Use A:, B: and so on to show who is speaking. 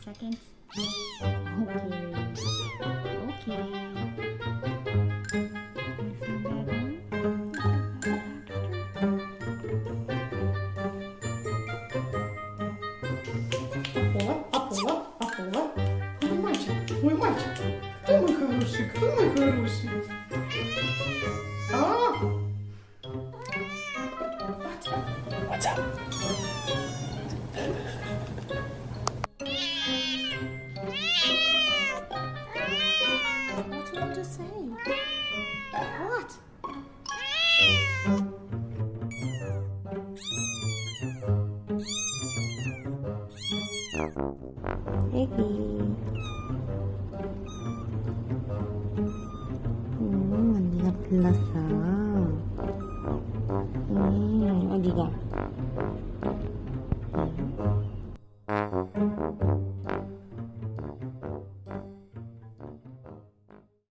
A: Seconds.
B: Ой, мальчик, ой, мальчик, кто мой хороший, кто мой хороший? А?
C: What's up?
A: What do you want to say? What?
D: 애기. 언니가 불렀어. 어디가?